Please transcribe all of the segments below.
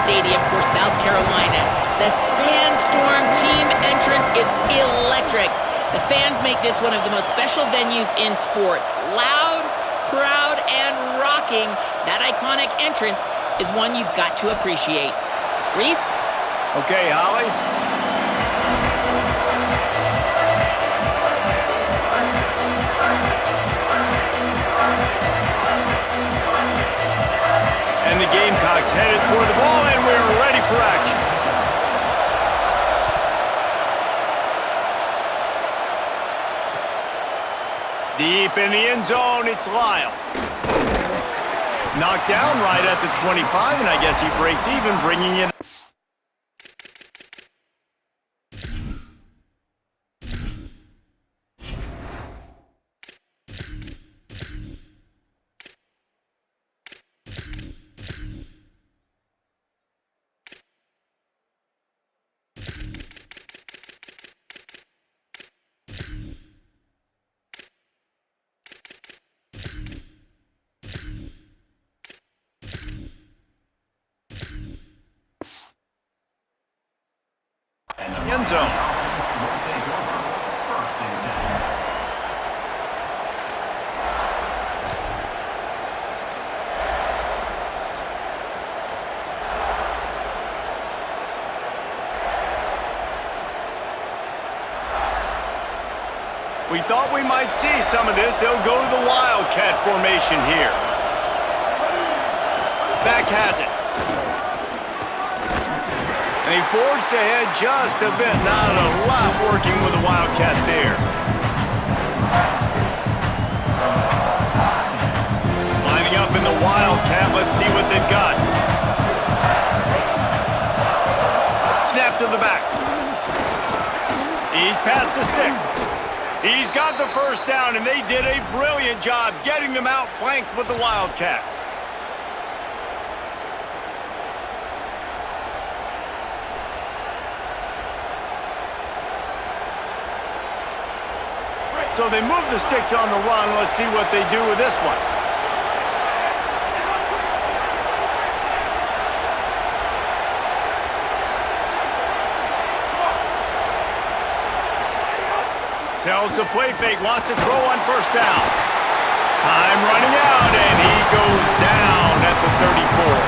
Stadium for South Carolina. The Sandstorm team entrance is electric. The fans make this one of the most special venues in sports. Loud, proud, and rocking. That iconic entrance is one you've got to appreciate. Reese? Okay, Holly. And the Gamecocks headed toward the ball, and we're ready for action. Deep in the end zone, it's Lyle. Knocked down right at the 25, and I guess he breaks even, bringing it. End zone. We thought we might see some of this. They'll go to the Wildcat formation here. Back has it. They forged ahead just a bit. Not a lot working with the Wildcat there. Lining up in the Wildcat. Let's see what they've got. Snap to the back. He's past the sticks. He's got the first down, and they did a brilliant job getting them outflanked with the Wildcat. So they move the sticks on the run. Let's see what they do with this one. Tells the play fake, wants to throw on first down. Time running out, and he goes down at the 34.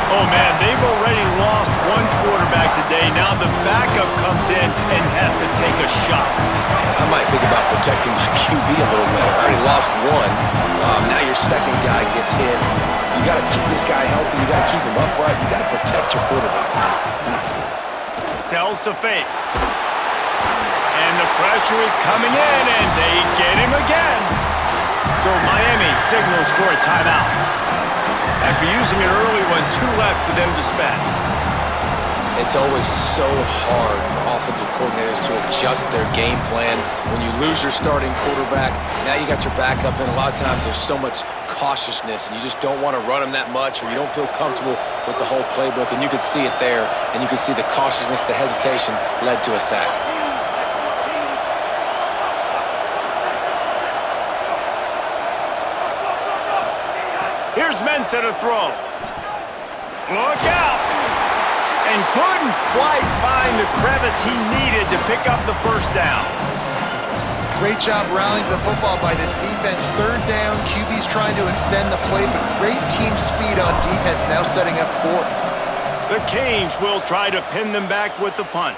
Oh, man, they've already lost one quarterback today. Now the backup comes in and has to take a shot. I might think about protecting my QB a little bit. I already lost one. Now your second guy gets hit. You got to keep this guy healthy. You got to keep him upright. You got to protect your quarterback, man. Sells to fake. And the pressure is coming in, and they get him again. So Miami signals for a timeout. After using an early one, 2 left for them to spend. It's always so hard for offensive coordinators to adjust their game plan. When you lose your starting quarterback, now you got your backup, and a lot of times there's so much cautiousness, and you just don't want to run them that much, or you don't feel comfortable with the whole playbook, and you can see it there, and you can see the cautiousness, the hesitation led to a sack. Here's Mensah to throw. Look out! And couldn't quite find the crevice he needed to pick up the first down. Great job rallying the football by this defense. Third down, QB's trying to extend the play, but great team speed on defense, now setting up fourth. The Canes will try to pin them back with the punt.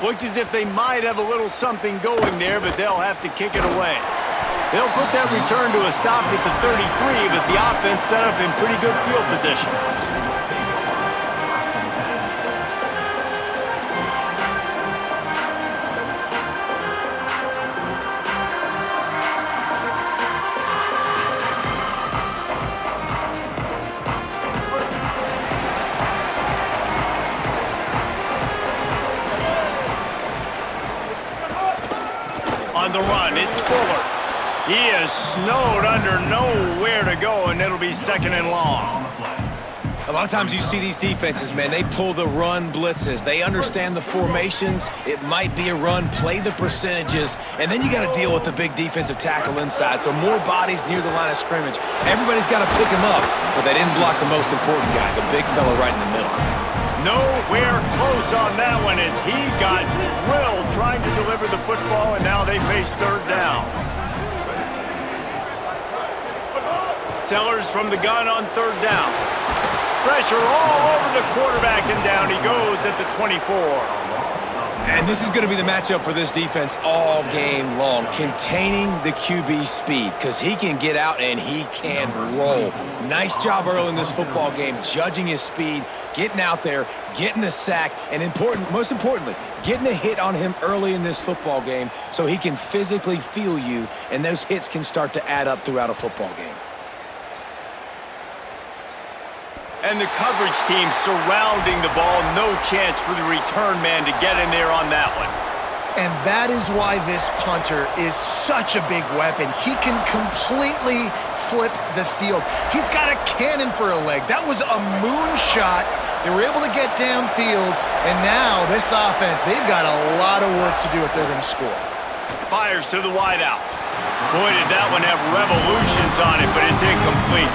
Looked as if they might have a little something going there, but they'll have to kick it away. They'll put that return to a stop at the 33, but the offense set up in pretty good field position. On the run, it's Fuller. He is snowed under, nowhere to go, and it'll be second and long. A lot of times you see these defenses, man, they pull the run blitzes. They understand the formations. It might be a run, play the percentages, and then you got to deal with the big defensive tackle inside. So more bodies near the line of scrimmage. Everybody's got to pick him up, but they didn't block the most important guy, the big fella right in the middle. Nowhere close on that one as he got drilled trying to deliver the football, and now they face third down. Sellers from the gun on third down. Pressure all over the quarterback, and down he goes at the 24. And this is going to be the matchup for this defense all game long, containing the QB speed, because he can get out and he can roll. Nice job early in this football game, judging his speed, getting out there, getting the sack, and most importantly, getting a hit on him early in this football game so he can physically feel you, and those hits can start to add up throughout a football game. And the coverage team surrounding the ball. No chance for the return man to get in there on that one. And that is why this punter is such a big weapon. He can completely flip the field. He's got a cannon for a leg. That was a moonshot. They were able to get downfield, and now this offense, they've got a lot of work to do if they're going to score. Fires to the wideout. Boy, did that one have revolutions on it, but it's incomplete.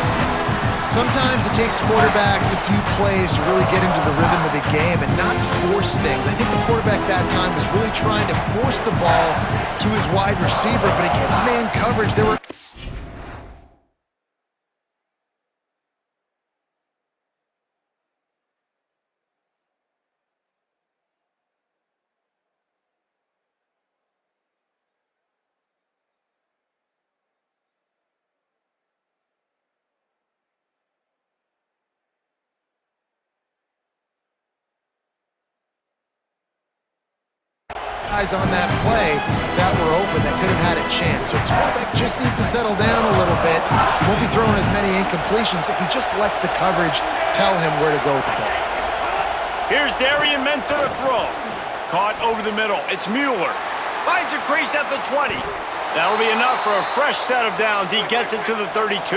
Sometimes it takes quarterbacks a few plays to really get into the rhythm of the game and not force things. I think the quarterback that time was really trying to force the ball to his wide receiver, but against man coverage, there were... guys on that play that were open that could have had a chance. So the quarterback just needs to settle down a little bit. He won't be throwing as many incompletions if he just lets the coverage tell him where to go with the ball. Here's Darian Mensah to throw. Caught over the middle. It's Mueller. Finds a crease at the 20. That'll be enough for a fresh set of downs. He gets it to the 32.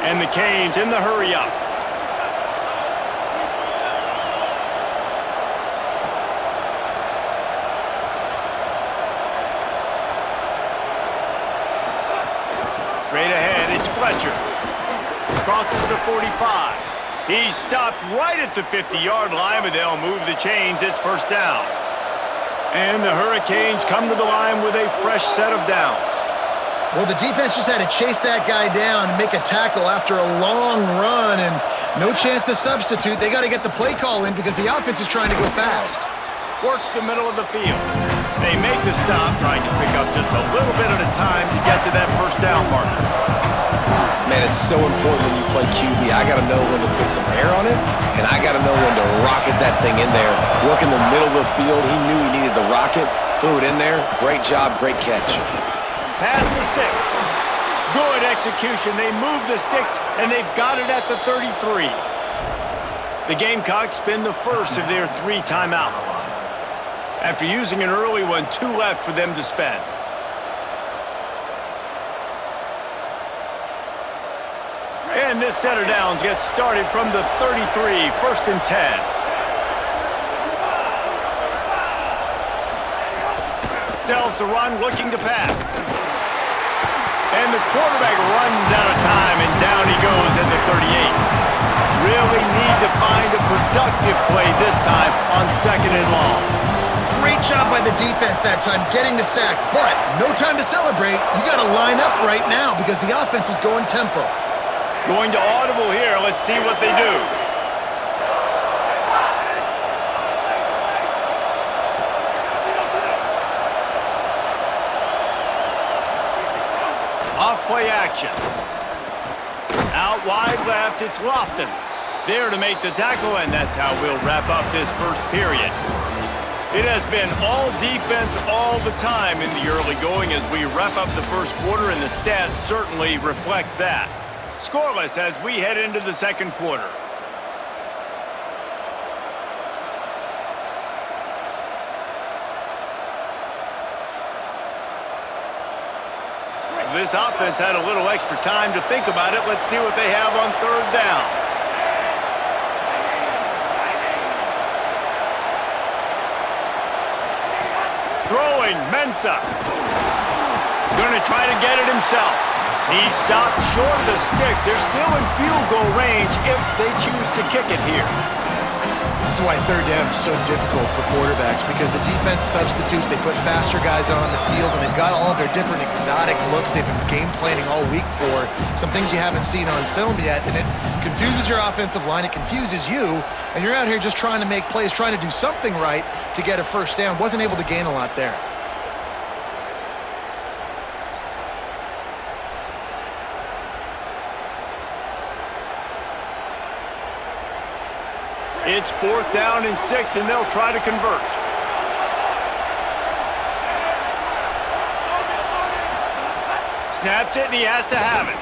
And the Canes in the hurry up. Straight ahead, it's Fletcher. Crosses the 45. He's stopped right at the 50-yard line, but they'll move the chains. It's first down. And the Hurricanes come to the line with a fresh set of downs. Well, the defense just had to chase that guy down and make a tackle after a long run, and no chance to substitute. They got to get the play call in because the offense is trying to go fast. Works the middle of the field. They make the stop, trying to pick up just a little bit at a time to get to that first down marker. Man, it's so important when you play QB. I got to know when to put some air on it, and I got to know when to rocket that thing in there. Work in the middle of the field. He knew he needed the rocket, threw it in there. Great job, great catch. Pass the sticks. Good execution. They move the sticks, and they've got it at the 33. The Gamecocks spin the first of their 3 timeouts. After using an early one, 2 left for them to spend. And this set of downs gets started from the 33, first and 10. Sells the run, looking to pass. And the quarterback runs out of time, and down he goes at the 38. Really need to find a productive play this time on second and long. Great job by the defense that time, getting the sack, but no time to celebrate. You got to line up right now because the offense is going tempo. Going to audible here. Let's see what they do. Off play action. Out wide left, it's Lofton. There to make the tackle, and that's how we'll wrap up this first period. It has been all defense all the time in the early going as we wrap up the first quarter, and the stats certainly reflect that. Scoreless as we head into the second quarter. This offense had a little extra time to think about it. Let's see what they have on third down. throwing. Mensah. Going to try to get it himself. He stopped short of the sticks. They're still in field goal range if they choose to kick it here. This is why third down is so difficult for quarterbacks, because the defense substitutes, they put faster guys on the field, and they've got all their different exotic looks they've been game planning all week for, some things you haven't seen on film yet, and it confuses your offensive line, it confuses you, and you're out here just trying to make plays, trying to do something right to get a first down. Wasn't able to gain a lot there. It's 4th down and 6, and they'll try to convert. Snapped it, and he has to have it.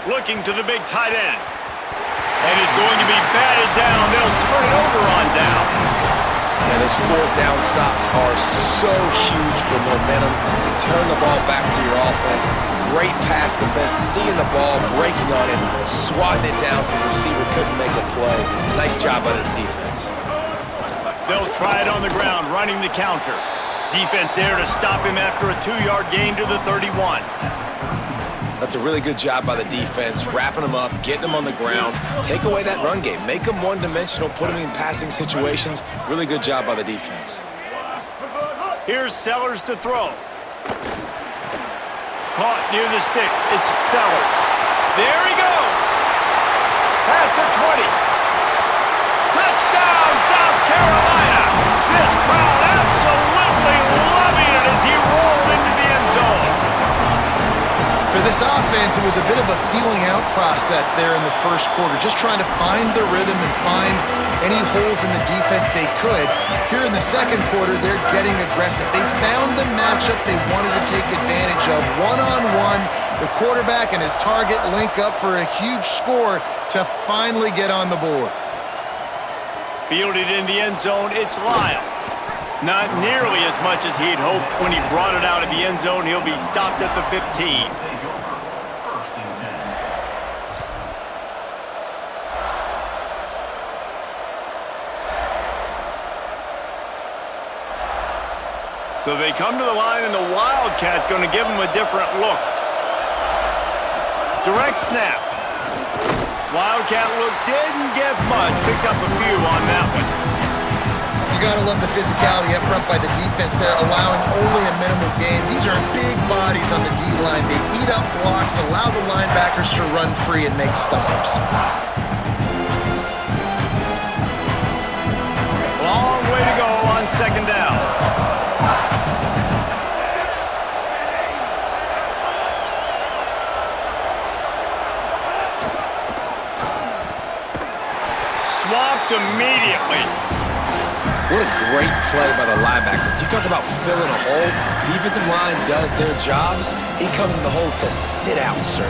Looking to the big tight end. And is going to be batted down. They'll turn it over on downs. And those 4th down stops are so huge for momentum to turn the ball back to your offense. Great pass defense, seeing the ball, breaking on it, swatting it down so the receiver couldn't make a play. Nice job by this defense. They'll try it on the ground, running the counter. Defense there to stop him after a 2-yard gain to the 31. That's a really good job by the defense, wrapping them up, getting them on the ground. Take away that run game. Make them one-dimensional, put them in passing situations. Really good job by the defense. Here's Sellers to throw. Caught near the sticks. It's Sellers. There he goes. Past the 20. Touchdown, South Carolina. This crowd absolutely loving it as he rolled into the end zone. For this offense, it was a bit of a feeling out process there in the first quarter, just trying to find the rhythm and find any holes in the defense they could. Here in the second quarter, they're getting aggressive. They found the matchup they wanted to take advantage of. One-on-one, the quarterback and his target link up for a huge score to finally get on the board. Fielded in the end zone, it's Lyle. Not nearly as much as he'd hoped when he brought it out of the end zone. He'll be stopped at the 15. So they come to the line, and the Wildcat going to give them a different look. Direct snap. Wildcat look didn't get much. Picked up a few on that one. You got to love the physicality up front by the defense there, allowing only a minimal gain. These are big bodies on the D-line. They eat up blocks, allow the linebackers to run free and make stops. Long way to go on second down. Swamped immediately. What a great play by the linebacker. You talk about filling a hole. Defensive line does their jobs. He comes in the hole and says, sit out, sir.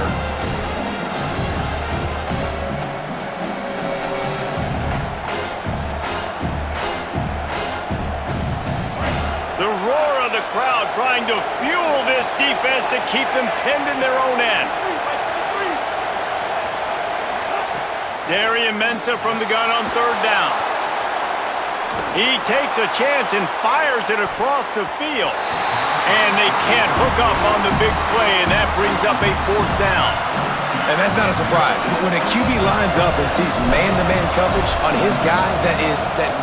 The roar of the crowd trying to fuel this defense to keep them pinned in their own end. Darian Mensah from the gun on third down. He takes a chance and fires it across the field. And they can't hook up on the big play, and that brings up a 4th down. And that's not a surprise. When a QB lines up and sees man-to-man coverage on his guy that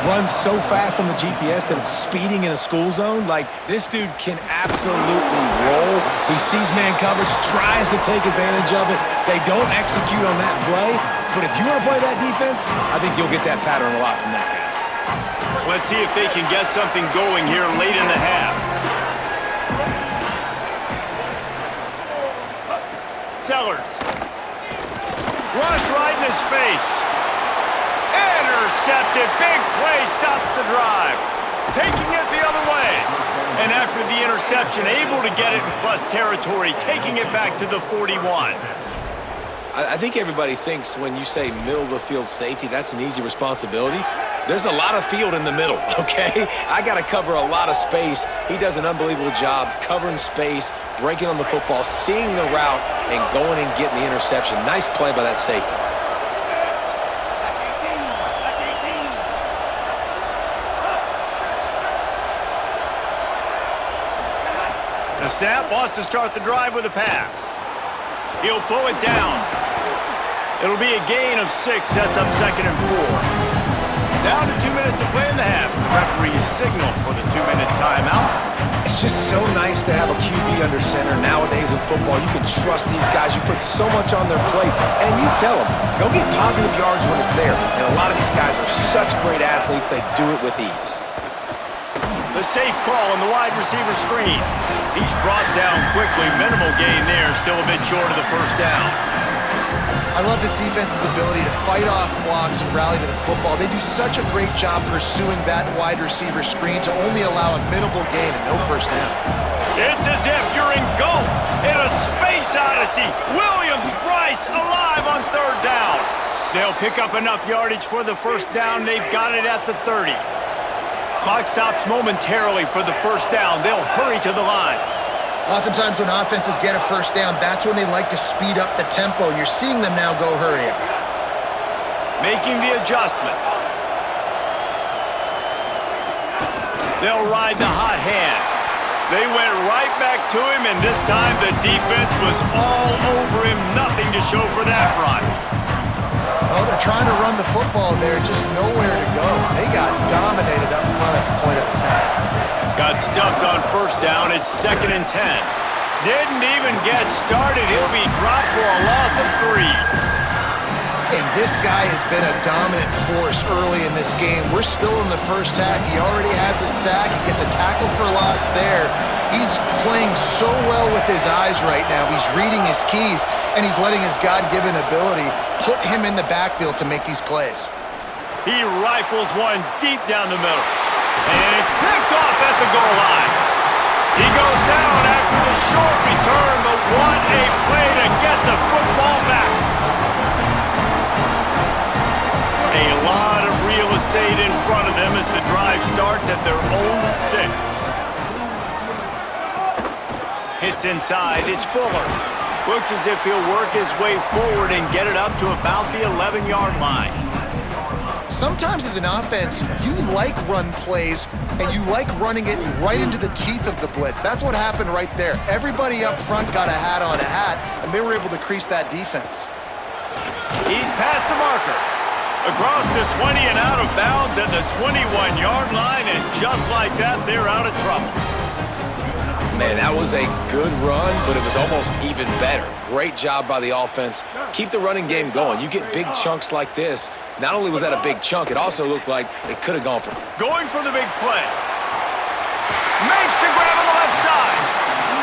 runs so fast on the GPS that it's speeding in a school zone, like, this dude can absolutely roll. He sees man coverage, tries to take advantage of it. They don't execute on that play. But if you want to play that defense, I think you'll get that pattern a lot from that guy. Let's see if they can get something going here late in the half. Sellers. Rush right in his face. Intercepted. Big play stops the drive. Taking it the other way. And after the interception, able to get it in plus territory, taking it back to the 41. I think everybody thinks when you say middle of the field safety, that's an easy responsibility. There's a lot of field in the middle, okay? I got to cover a lot of space. He does an unbelievable job covering space, breaking on the football, seeing the route, and going and getting the interception. Nice play by that safety. The snap, wants to start the drive with a pass. He'll pull it down. It'll be a gain of 6, sets up 2nd and 4. Down to 2 minutes to play in the half. The referee's signal for the 2-minute timeout. It's just so nice to have a QB under center. Nowadays in football, you can trust these guys. You put so much on their plate, and you tell them, go get positive yards when it's there. And a lot of these guys are such great athletes, they do it with ease. The safe call on the wide receiver screen. He's brought down quickly. Minimal gain there, still a bit short of the first down. I love this defense's ability to fight off blocks and rally to the football. They do such a great job pursuing that wide receiver screen to only allow a minimal gain and no first down. It's as if you're engulfed in a space odyssey. Williams-Brice alive on 3rd down. They'll pick up enough yardage for the first down. They've got it at the 30. Clock stops momentarily for the first down. They'll hurry to the line. Oftentimes when offenses get a first down, that's when they like to speed up the tempo, and you're seeing them now go hurry up. Making the adjustment. They'll ride the hot hand. They went right back to him, and this time the defense was all over him. Nothing to show for that run. Well, they're trying to run the football there, just nowhere to go. They got dominated up front at the point of attack. Got stuffed on first down. It's 2nd and 10. Didn't even get started. He'll be dropped for a loss of 3. And this guy has been a dominant force early in this game. We're still in the first half. He already has a sack. He gets a tackle for loss there. He's playing so well with his eyes right now. He's reading his keys, and he's letting his God-given ability put him in the backfield to make these plays. He rifles one deep down the middle. And it's picked off at the goal line. He goes down after the short return, but what a play to get the football back. A lot of real estate in front of them as the drive starts at their own 6. Hits inside, it's Fuller. Looks as if he'll work his way forward and get it up to about the 11-yard line. Sometimes as an offense, you like run plays, and you like running it right into the teeth of the blitz. That's what happened right there. Everybody up front got a hat on a hat, and they were able to crease that defense. He's past the marker. Across the 20 and out of bounds at the 21-yard line, and just like that, they're out of trouble. Man, that was a good run, but it was almost even better. Great job by the offense. Keep the running game going. You get big chunks like this. Not only was that a big chunk, it also looked like it could have gone for... Going for the big play. Makes the grab on the left side.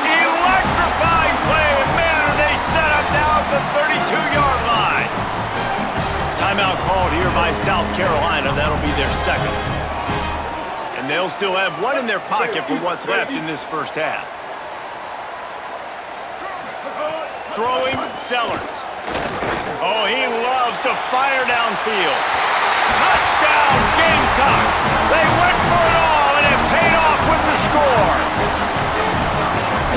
Electrifying play, and man, are they set up now at the 32-yard line. Timeout called here by South Carolina. That'll be their 2nd. And they'll still have one in their pocket for what's left in this first half. Throwing, Sellers. Oh, he loves to fire downfield. Touchdown, Gamecocks! They went for it all, and it paid off with the score.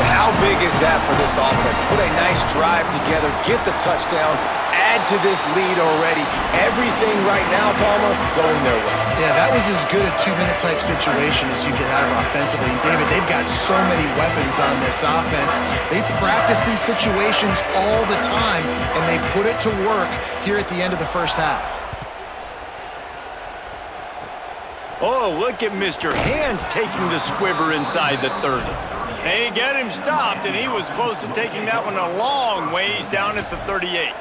And how big is that for this offense? Put a nice drive together, get the touchdown, add to this lead already. Everything right now, Palmer, going their way. Yeah, that was as good a 2-minute type situation as you could have offensively. And David, they've got so many weapons on this offense. They practice these situations all the time, and they put it to work here at the end of the first half. Oh, look at Mr. Hands taking the squibber inside the 30. They get him stopped, and he was close to taking that one a long ways down at the 38.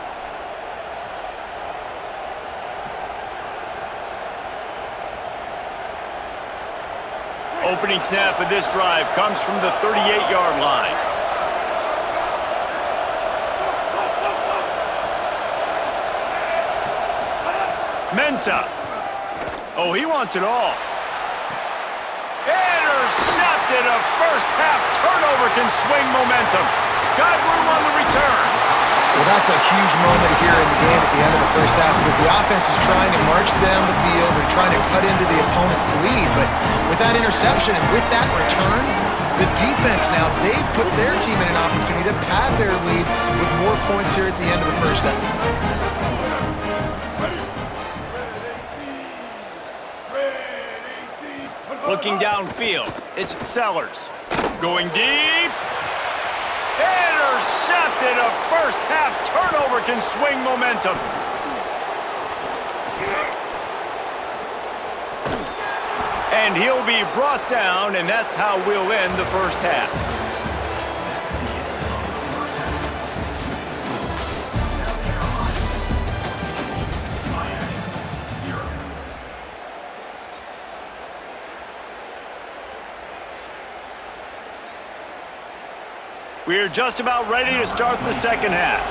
Opening snap of this drive comes from the 38-yard line. Mensah. Oh, he wants it all. Intercepted. A first-half turnover can swing momentum. Got room on the return. Well, that's a huge moment here in the game at the end of the first half because the offense is trying to march down the field. They're trying to cut into the opponent's lead. But with that interception and with that return, the defense now, they've put their team in an opportunity to pad their lead with more points here at the end of the first half. Looking downfield, it's Sellers. Going deep. intercepted. A first-half turnover can swing momentum. And he'll be brought down, and that's how we'll end the first half. We're just about ready to start the second half.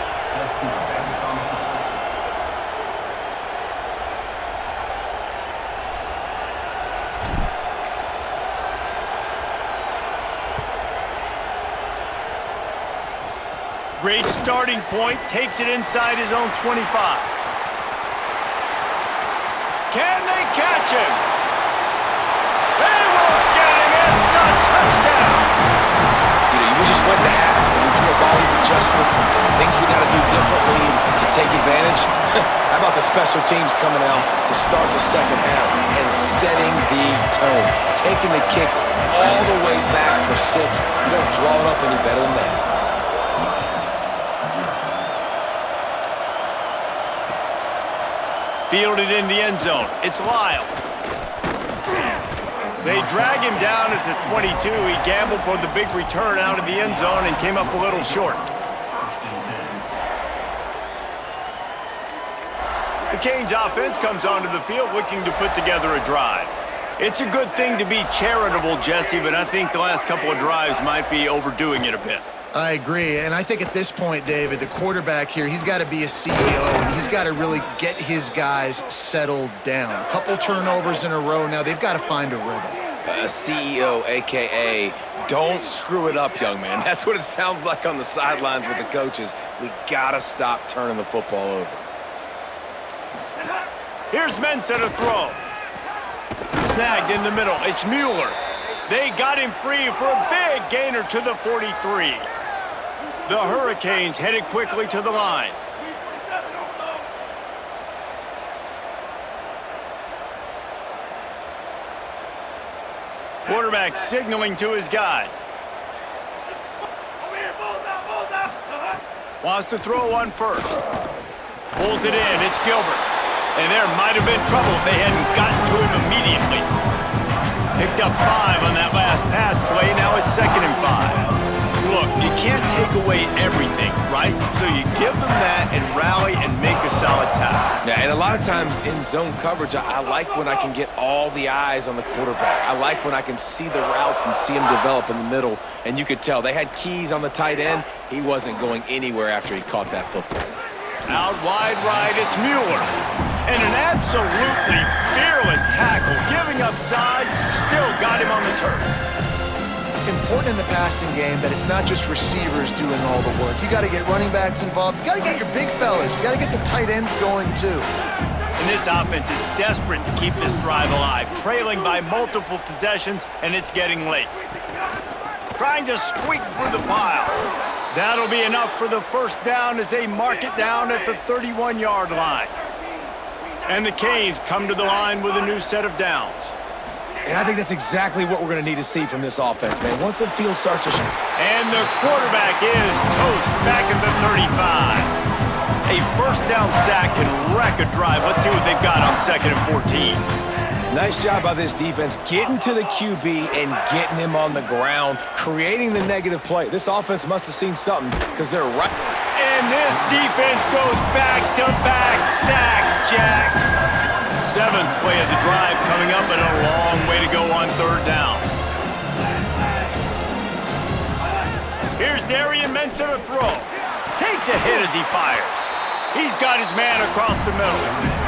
Great starting point, takes it inside his own 25. Can they catch him? They won't get him. It's a touchdown. We just went to half, and we drew up all these adjustments and things we got to do differently to take advantage. How about the special teams coming out to start the second half and setting the tone, taking the kick all the way back for 6. You don't draw it up any better than that. Fielded in the end zone. It's Lyle. They drag him down at the 22. He gambled for the big return out of the end zone and came up a little short. The Canes offense comes onto the field looking to put together a drive. It's a good thing to be charitable, Jesse, but I think the last couple of drives might be overdoing it a bit. I agree, and I think at this point, David, the quarterback here, he's got to be a CEO, and he's got to really get his guys settled down. A couple turnovers in a row now. They've got to find a rhythm. A CEO, a.k.a. don't screw it up, young man. That's what it sounds like on the sidelines with the coaches. We got to stop turning the football over. Here's Mensah to throw. Snagged in the middle. It's Mueller. They got him free for a big gainer to the 43. The Hurricanes headed quickly to the line. Quarterback signaling to his guys. Wants to throw one first. Pulls it in. It's Gilbert. And there might have been trouble if they hadn't gotten to him immediately. Picked up 5 on that last pass play. Now it's 2nd and 5. Look, you can't take away everything, right? So you give them that and rally and make a solid tackle. Yeah, and a lot of times in zone coverage, I like when I can get all the eyes on the quarterback. I like when I can see the routes and see him develop in the middle. And you could tell they had keys on the tight end. He wasn't going anywhere after he caught that football. Out wide right, it's Mueller. And an absolutely fearless tackle, giving up size, still got him on the turf. Important in the passing game that it's not just receivers doing all the work. You got to get running backs involved. You got to get your big fellas. You got to get the tight ends going too. And this offense is desperate to keep this drive alive, trailing by multiple possessions, and it's getting late. Trying to squeak through the pile. That'll be enough for the first down as they mark it down at the 31-yard line. And the Canes come to the line with a new set of downs. And I think that's exactly what we're going to need to see from this offense, man. Once the field starts to... And the quarterback is toast back at the 35. A first down sack can wreck a drive. Let's see what they've got on 2nd and 14. Nice job by this defense getting to the QB and getting him on the ground, creating the negative play. This offense must have seen something because they're right. And this defense goes back-to-back sack, Jack. 7th play of the drive coming up, but a long way to go on 3rd down. Here's Darian Mensah to throw. Takes a hit as he fires. He's got his man across the middle.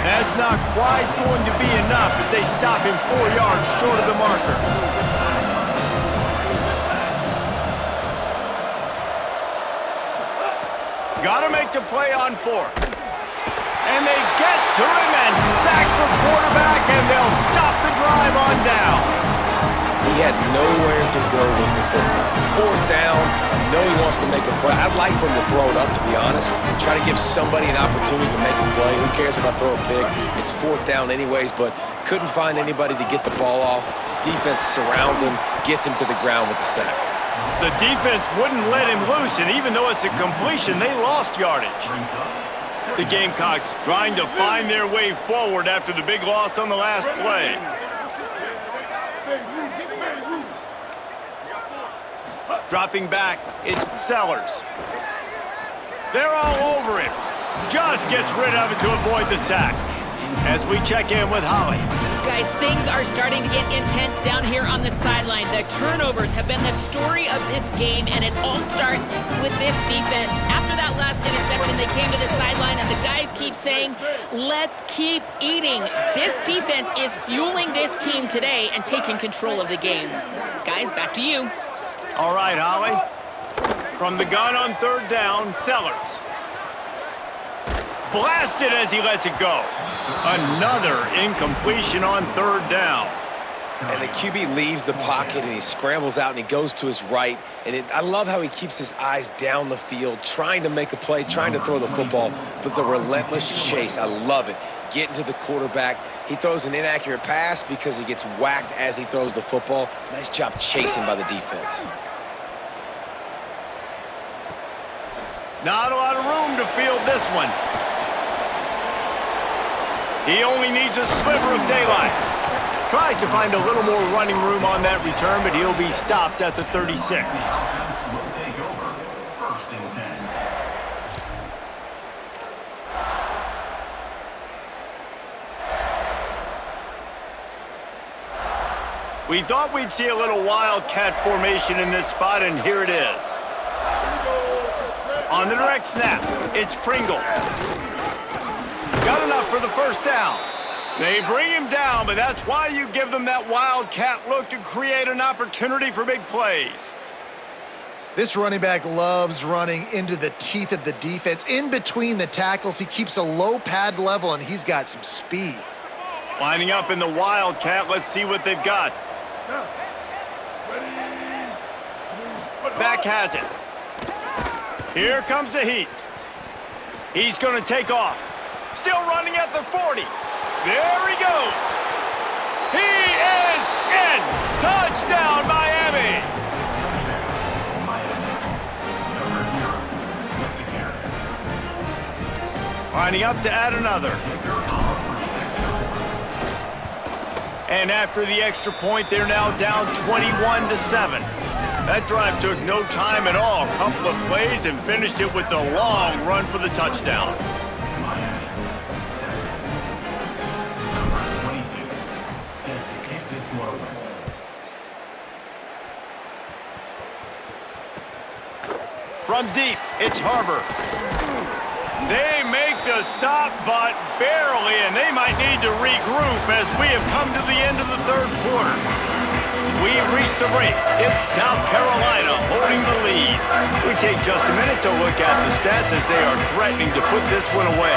That's not quite going to be enough as they stop him 4 yards short of the marker. Got to make the play on 4th. And they get to him and sack the quarterback, and they'll stop the drive on downs. He had nowhere to go with the football. 4th down, I know he wants to make a play. I'd like for him to throw it up, to be honest. Try to give somebody an opportunity to make a play. Who cares if I throw a pick? It's 4th down anyways, but couldn't find anybody to get the ball off. Defense surrounds him, gets him to the ground with the sack. The defense wouldn't let him loose, and even though it's a completion, they lost yardage. The Gamecocks trying to find their way forward after the big loss on the last play. Dropping back, it's Sellers. They're all over him. Just gets rid of it to avoid the sack. As we check in with Holly. Guys, things are starting to get intense down here on the sideline. The turnovers have been the story of this game, and it all starts with this defense. After that last interception, they came to the sideline, and the guys keep saying, let's keep eating. This defense is fueling this team today and taking control of the game. Guys, back to you. All right, Holly. From the gun on third down, Sellers. Blasted as he lets it go. Another incompletion on third down. And the QB leaves the pocket, and he scrambles out, and he goes to his right. And I love how he keeps his eyes down the field, trying to make a play, trying to throw the football, but the relentless chase, I love it. Getting to the quarterback. He throws an inaccurate pass because he gets whacked as he throws the football. Nice job chasing by the defense. Not a lot of room to field this one. He only needs a sliver of daylight. Tries to find a little more running room on that return, but he'll be stopped at the 36. We thought we'd see a little wildcat formation in this spot, and here it is. On the direct snap, it's Pringle. Got enough for the first down. They bring him down, but that's why you give them that wildcat look to create an opportunity for big plays. This running back loves running into the teeth of the defense. In between the tackles, he keeps a low pad level, and he's got some speed. Lining up in the wildcat, let's see what they've got. Back has it. Here comes the heat. He's going to take off. Still running at the 40. There he goes. He is in. Touchdown, Miami. Lining up to add another. And after the extra point, they're now down 21-7. That drive took no time at all. A couple of plays and finished it with a long run for the touchdown. From deep, it's Harbor. They make the stop, but barely, and they might need to regroup as we have come to the end of the third quarter. We've reached the break. It's South Carolina holding the lead. We take just a minute to look at the stats as they are threatening to put this one away.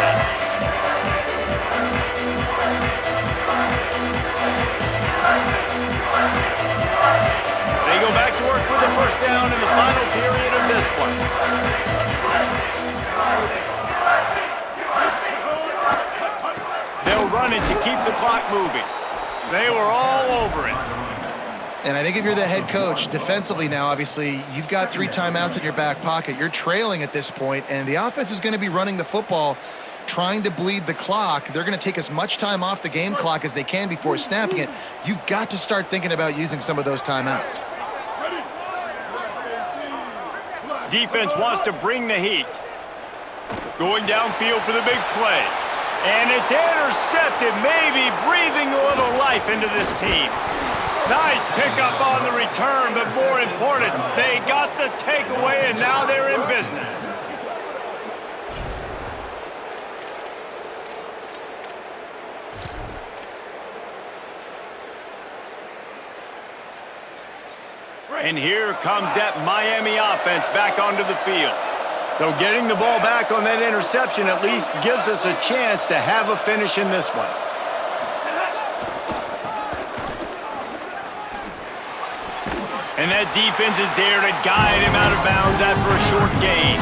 They go back to work with the first down in the final period of this one. They'll run it to keep the clock moving. They were all over it. And I think if you're the head coach, defensively now, obviously, you've got 3 timeouts in your back pocket. You're trailing at this point, and the offense is going to be running the football, trying to bleed the clock. They're going to take as much time off the game clock as they can before snapping it. You've got to start thinking about using some of those timeouts. Defense wants to bring the heat. Going downfield for the big play. And it's intercepted, maybe breathing a little life into this team. Nice pickup on the return, but more important, they got the takeaway, and now they're in business. And here comes that Miami offense back onto the field. So getting the ball back on that interception at least gives us a chance to have a finish in this one. And that defense is there to guide him out of bounds after a short gain.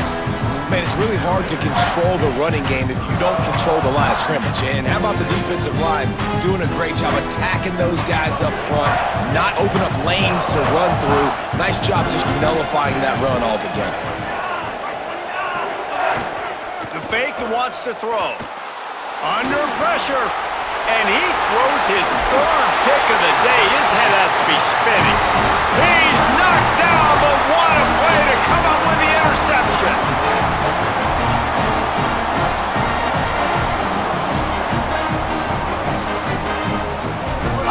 Man, it's really hard to control the running game if you don't control the line of scrimmage. And how about the defensive line doing a great job attacking those guys up front, not open up lanes to run through. Nice job just nullifying that run altogether. The fake wants to throw. Under pressure. And he throws his third pick of the day. His head has to be spinning. He's knocked down, but what a play to come up with the interception.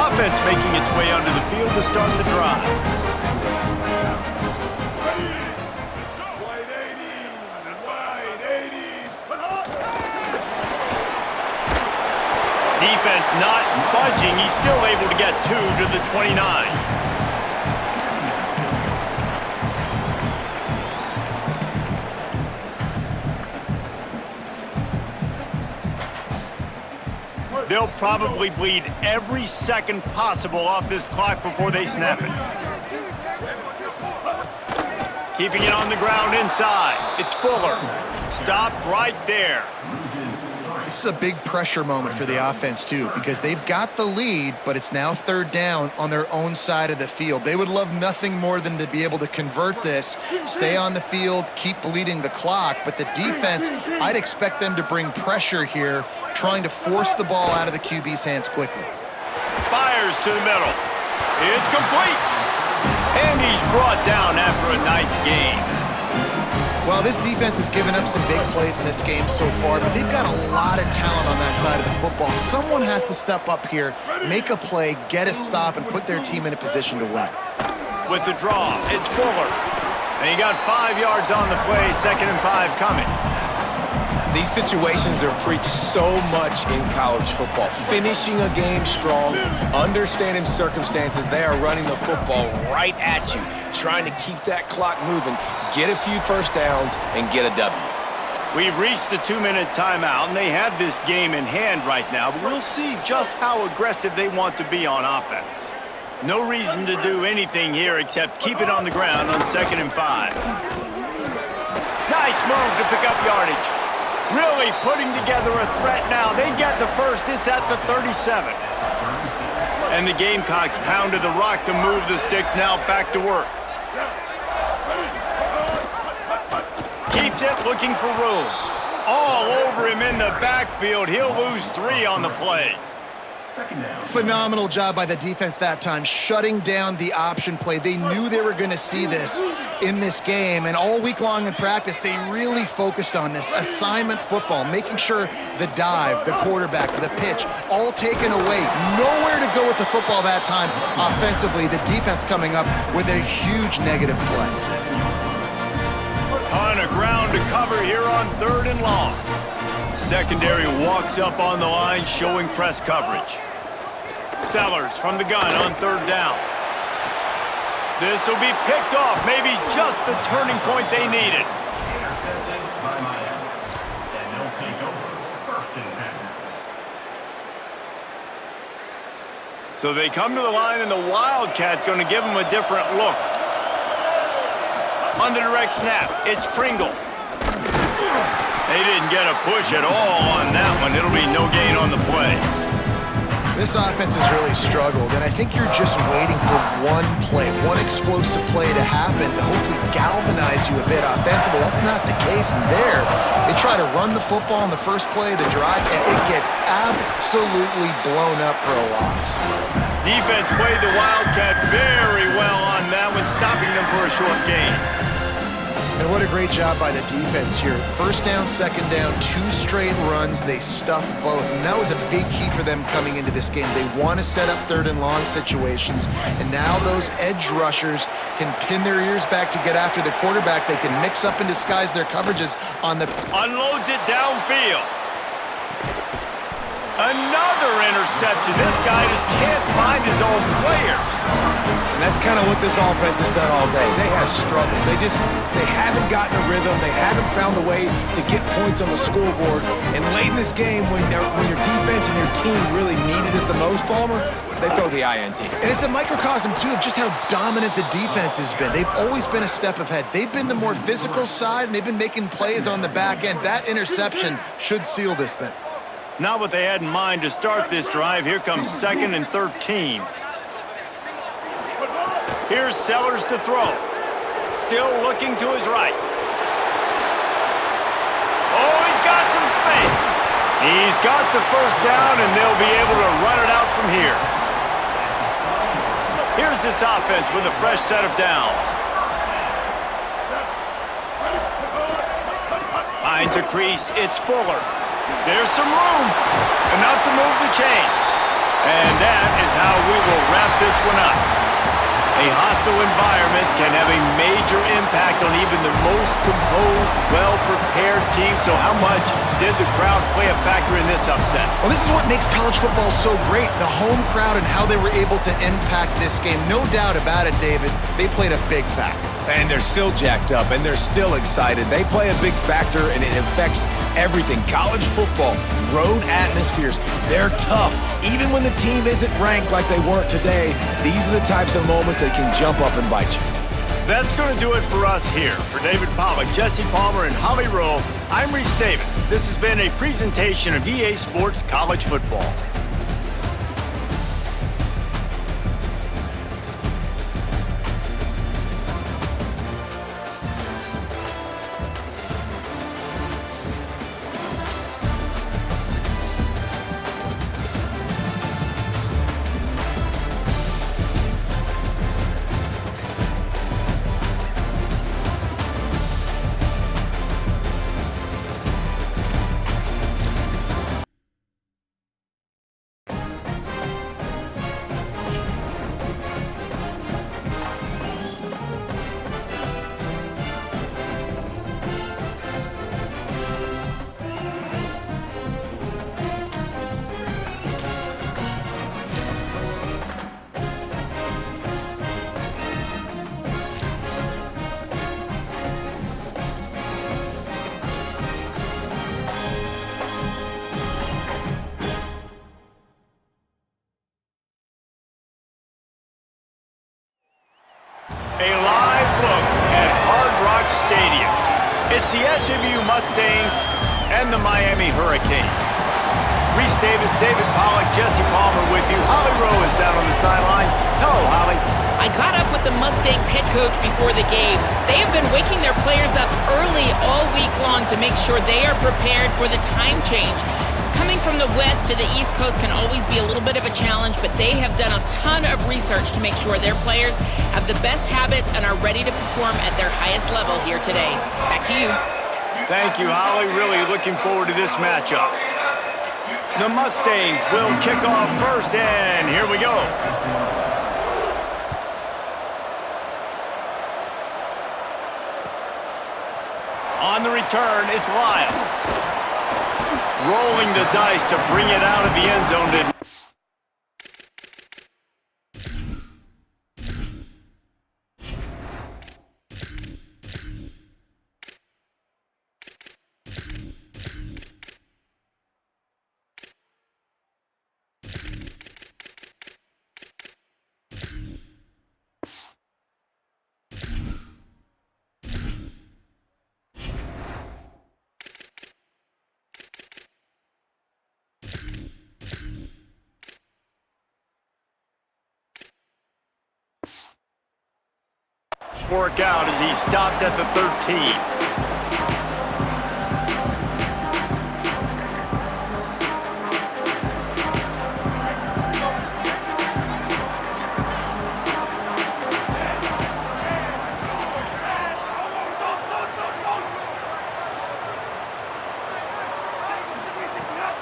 Offense making its way onto the field to start the drive. Defense not budging. He's still able to get 2 to the 29. They'll probably bleed every second possible off this clock before they snap it. Keeping it on the ground inside. It's Fuller. Stopped right there. This is a big pressure moment for the offense, too, because they've got the lead, but it's now third down on their own side of the field. They would love nothing more than to be able to convert this, stay on the field, keep bleeding the clock, but the defense, I'd expect them to bring pressure here, trying to force the ball out of the QB's hands quickly. Fires to the middle. It's complete. And he's brought down after a nice gain. Well, this defense has given up some big plays in this game so far, but they've got a lot of talent on that side of the football. Someone has to step up here, make a play, get a stop, and put their team in a position to win. With the draw, it's Fuller. And he got 5 yards on the play, 2nd and 5 coming. These situations are preached so much in college football. Finishing a game strong, understanding circumstances. They are running the football right at you, trying to keep that clock moving, get a few first downs, and get a W. We've reached the 2-minute timeout, and they have this game in hand right now, but we'll see just how aggressive they want to be on offense. No reason to do anything here except keep it on the ground on 2nd and 5. Nice move to pick up yardage. Really putting together a threat now. They get the first. It's at the 37. And the Gamecocks pounded the rock to move the sticks. Now back to work. Keeps it looking for room. All over him in the backfield. He'll lose 3 on the play. Phenomenal job by the defense that time, shutting down the option play. They knew they were going to see this in this game, and all week long in practice, they really focused on this assignment football, making sure the dive, the quarterback, the pitch, all taken away. Nowhere to go with the football that time offensively. The defense coming up with a huge negative play. Ton of ground to cover here on 3rd and long. Secondary walks up on the line, showing press coverage. Sellers from the gun on 3rd down. This will be picked off, maybe just the turning point they needed. So they come to the line, and the Wildcat going to give them a different look. On the direct snap, it's Pringle. They didn't get a push at all on that one. It'll be no gain on the play. This offense has really struggled, and I think you're just waiting for one play, one explosive play to happen to hopefully galvanize you a bit offensively. That's not the case there. They try to run the football in the first play of the drive, and it gets absolutely blown up for a loss. Defense played the Wildcat very well on that one, stopping them for a short gain. And what a great job by the defense here. 1st down, 2nd down, 2 straight runs. They stuffed both, and that was a big key for them coming into this game. They want to set up 3rd and long situations, and now those edge rushers can pin their ears back to get after the quarterback. They can mix up and disguise their coverages on the... Unloads it downfield. Another interception. This guy just can't find his own players. And that's kind of what this offense has done all day. They have struggled. They haven't gotten a rhythm. They haven't found a way to get points on the scoreboard. And late in this game, when your defense and your team really needed it the most, post, Palmer, they throw the INT. And it's a microcosm, too, of just how dominant the defense has been. They've always been a step ahead. They've been the more physical side, and they've been making plays on the back end. That interception should seal this thing. Not what they had in mind to start this drive. Here comes 2nd and 13. Here's Sellers to throw. Still looking to his right. Oh, he's got some space. He's got the first down, and they'll be able to run it out from here. Here's this offense with a fresh set of downs. Finds a crease. It's Fuller. There's some room. Enough to move the chains. And that is how we will wrap this one up. A hostile environment can have a major impact on even the most composed, well-prepared team. So how much did the crowd play a factor in this upset? Well, this is what makes college football so great, the home crowd and how they were able to impact this game. No doubt about it, David. They played a big factor. And they're still jacked up, and they're still excited. They play a big factor, and it affects everything. College football, road atmospheres, they're tough. Even when the team isn't ranked like they weren't today, these are the types of moments that can jump up and bite you. That's going to do it for us here. For David Pollack, Jesse Palmer, and Holly Rowe, I'm Reese Davis. This has been a presentation of EA Sports College Football. A live look at Hard Rock Stadium. It's the SMU Mustangs and the Miami Hurricanes. Reese Davis, David Pollack, Jesse Palmer with you. Holly Rowe is down on the sideline. Hello, Holly. I caught up with the Mustangs head coach before the game. They have been waking their players up early all week long to make sure they are prepared for the time change. Coming from the West to the East Coast can always be a little bit of a challenge, but they have done a ton of research to make sure their players have the best habits and are ready to perform at their highest level here today. Back to you. Thank you, Holly. Really looking forward to this matchup. The Mustangs will kick off first, and here we go. On the return, it's Lyle. Rolling the dice to bring it out of the end zone. Work out as he stopped at the 13.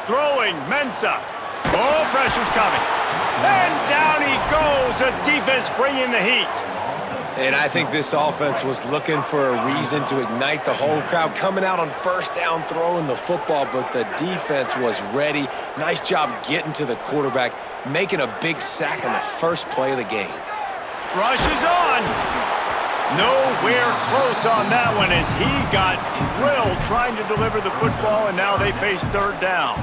Throwing, Mensah. Oh, pressure's coming. And down he goes. The defense bringing the heat. And I think this offense was looking for a reason to ignite the home crowd, coming out on first down, throwing the football, but the defense was ready. Nice job getting to the quarterback, making a big sack on the first play of the game. Rush is on. Nowhere close on that one as he got drilled trying to deliver the football, and now they face third down.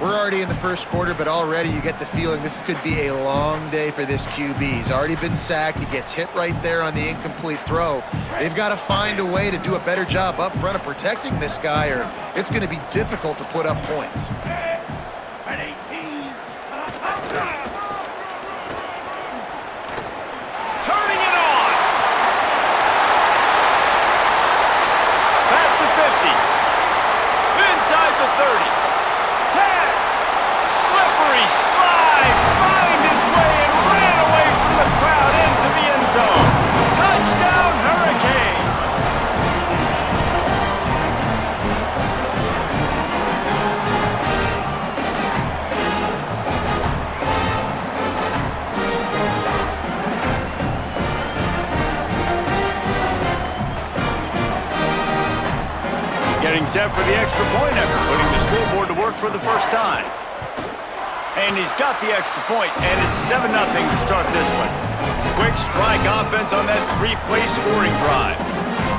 We're already in the first quarter, but already you get the feeling this could be a long day for this QB. He's already been sacked. He gets hit right there on the incomplete throw. They've got to find a way to do a better job up front of protecting this guy, or it's going to be difficult to put up points. Turning it on. Pass to 50. Inside the 30. 10. Slippery slide. Find his way and ran away from the crowd into the end zone. Touchdown, Hurricanes. Getting set for the extra point after putting the scoreboard to work for the first time. And he's got the extra point, and it's 7-0 to start this one. Quick strike offense on that 3-play scoring drive.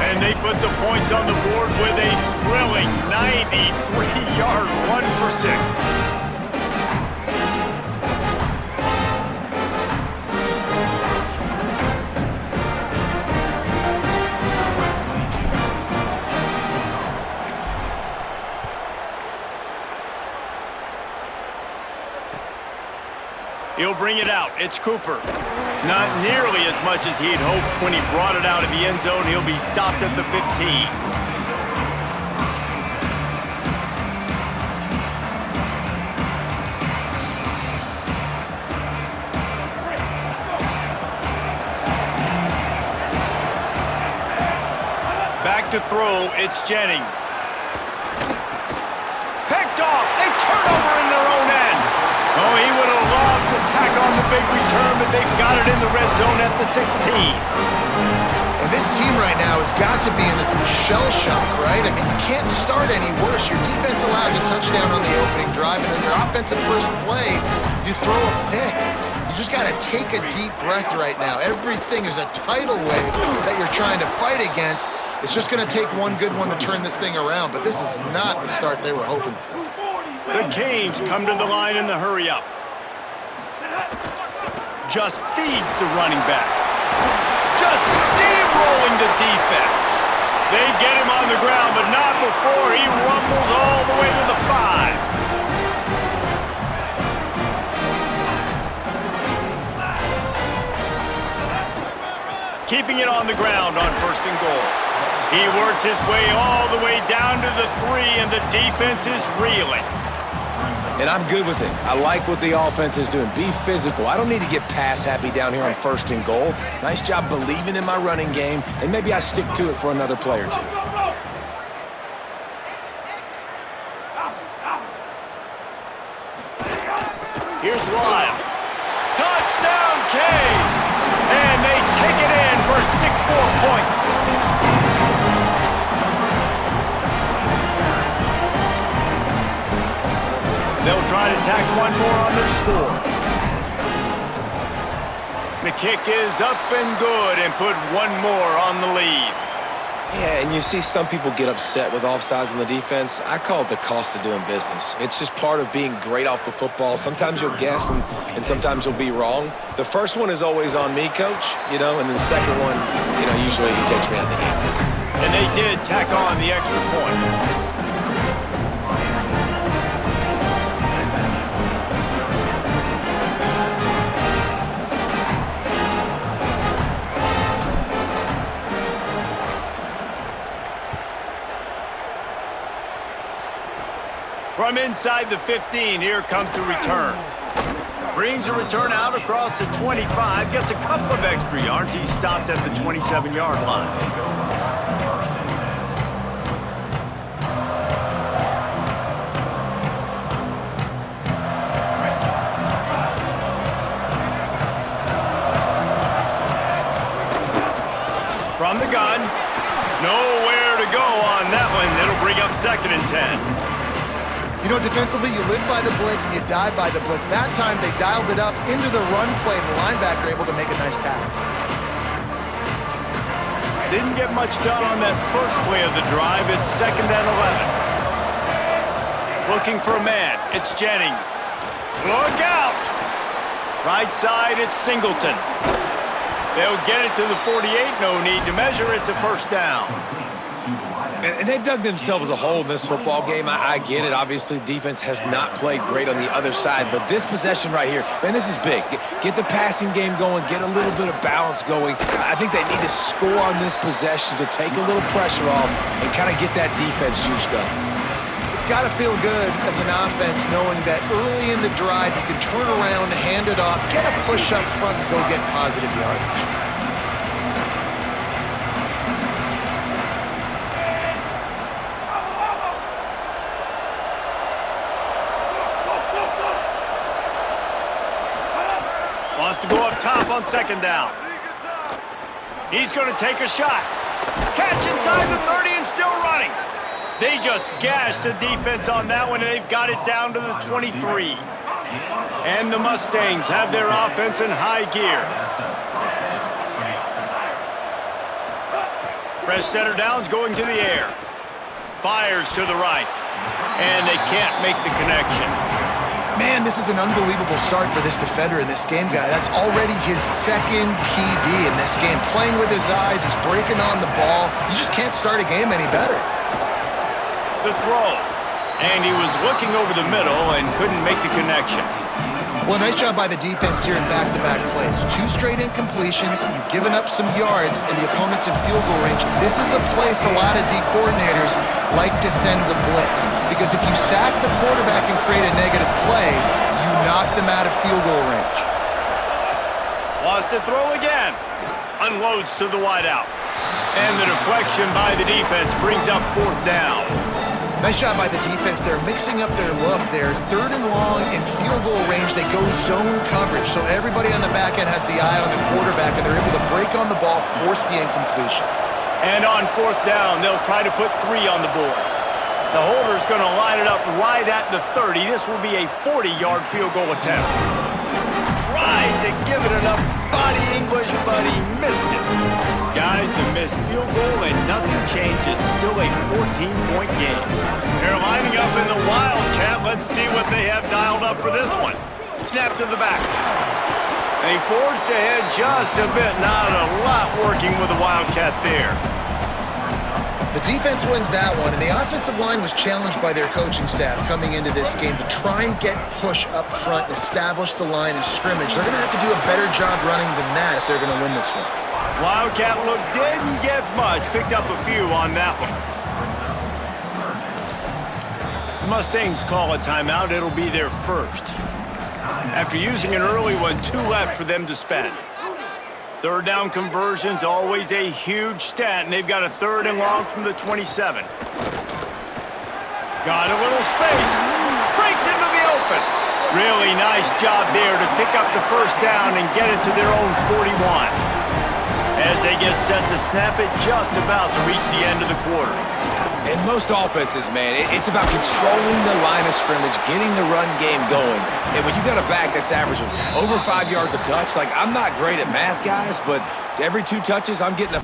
And they put the points on the board with a thrilling 93-yard run for 6. He'll bring it out. It's Cooper. Not nearly as much as he'd hoped when he brought it out of the end zone. He'll be stopped at the 15. Back to throw. It's Jennings. Picked off. A turnover in their own end. Oh, he would have loved to tack on the big return, but they've got it in the red zone at the 16. And this team right now has got to be in some shell shock, right? I mean, you can't start any worse. Your defense allows a touchdown on the opening drive, and then your offensive first play, you throw a pick. You just got to take a deep breath right now. Everything is a tidal wave that you're trying to fight against. It's just going to take one good one to turn this thing around, but this is not the start they were hoping for. The Canes come to the line in the hurry-up. Just feeds the running back. Just steamrolling the defense. They get him on the ground, but not before he rumbles all the way to the 5. Keeping it on the ground on 1st and goal. He works his way all the way down to the 3, and the defense is reeling. And I'm good with it. I like what the offense is doing. Be physical. I don't need to get pass happy down here on 1st and goal. Nice job believing in my running game, and maybe I stick to it for another play or two. Here's Lyle. Touchdown, Canes! And they take it in for 6 more points. They'll try to tack one more on their score. The kick is up and good and put one more on the lead. Yeah, and you see some people get upset with offsides on the defense. I call it the cost of doing business. It's just part of being great off the football. Sometimes you'll guess and sometimes you'll be wrong. The first one is always on me, Coach, and then the second one, usually he takes me out of the game. And they did tack on the extra point. From inside the 15, here comes the return. Brings a return out across the 25, gets a couple of extra yards. He's stopped at the 27-yard line. From the gun, nowhere to go on that one. It'll bring up 2nd and 10. Defensively, you live by the blitz and you die by the blitz. That time, they dialed it up into the run play, and the linebacker able to make a nice tackle. Didn't get much done on that first play of the drive. It's 2nd and 11. Looking for a man. It's Jennings. Look out! Right side, it's Singleton. They'll get it to the 48. No need to measure. It's a first down. And they've dug themselves a hole in this football game. I get it. Obviously, defense has not played great on the other side. But this possession right here, man, this is big. Get the passing game going. Get a little bit of balance going. I think they need to score on this possession to take a little pressure off and kind of get that defense juiced up. It's got to feel good as an offense knowing that early in the drive you can turn around, hand it off, get a push up front, and go get positive yardage. Wants to go up top on second down. He's going to take a shot. Catch inside the 30 and still running. They just gashed the defense on that one, and they've got it down to the 23. And the Mustangs have their offense in high gear. Fresh center downs going to the air. Fires to the right. And they can't make the connection. Man, this is an unbelievable start for this defender in this game, guy. That's already his second PD in this game. Playing with his eyes, he's breaking on the ball. You just can't start a game any better. The throw. And he was looking over the middle and couldn't make the connection. Well, nice job by the defense here in back-to-back plays. 2 straight incompletions, you've given up some yards, and the opponent's in field goal range. This is a place a lot of D coordinators like to send the blitz, because if you sack the quarterback and create a negative play, you knock them out of field goal range. Wants to throw again. Unloads to the wideout. And the deflection by the defense brings up fourth down. Nice job by the defense. They're mixing up their look. They're third and long in field goal range. They go zone coverage, so everybody on the back end has the eye on the quarterback, and they're able to break on the ball, force the incompletion. And on fourth down, they'll try to put 3 on the board. The holder's going to line it up right at the 30. This will be a 40-yard field goal attempt. Tried to give it enough body English, but he missed it. Guys, a missed field goal and nothing changes. Still a 14-point game. They're lining up in the Wildcat. Let's see what they have dialed up for this one. Snap to the back. They forged ahead just a bit. Not a lot working with the Wildcat there. The defense wins that one, and the offensive line was challenged by their coaching staff coming into this game to try and get push up front and establish the line of scrimmage. They're going to have to do a better job running than that if they're going to win this one. Wildcat look didn't get much. Picked up a few on that one. The Mustangs call a timeout. It'll be their first. After using an early one, 2 left for them to spend. Third down conversion's always a huge stat, and they've got a 3rd and long from the 27. Got a little space. Breaks into the open. Really nice job there to pick up the first down and get it to their own 41. As they get set to snap it, just about to reach the end of the quarter. In most offenses, man, it's about controlling the line of scrimmage, getting the run game going. And when you got a back that's averaging over 5 yards a touch, like, I'm not great at math, guys, but every 2 touches, I'm getting a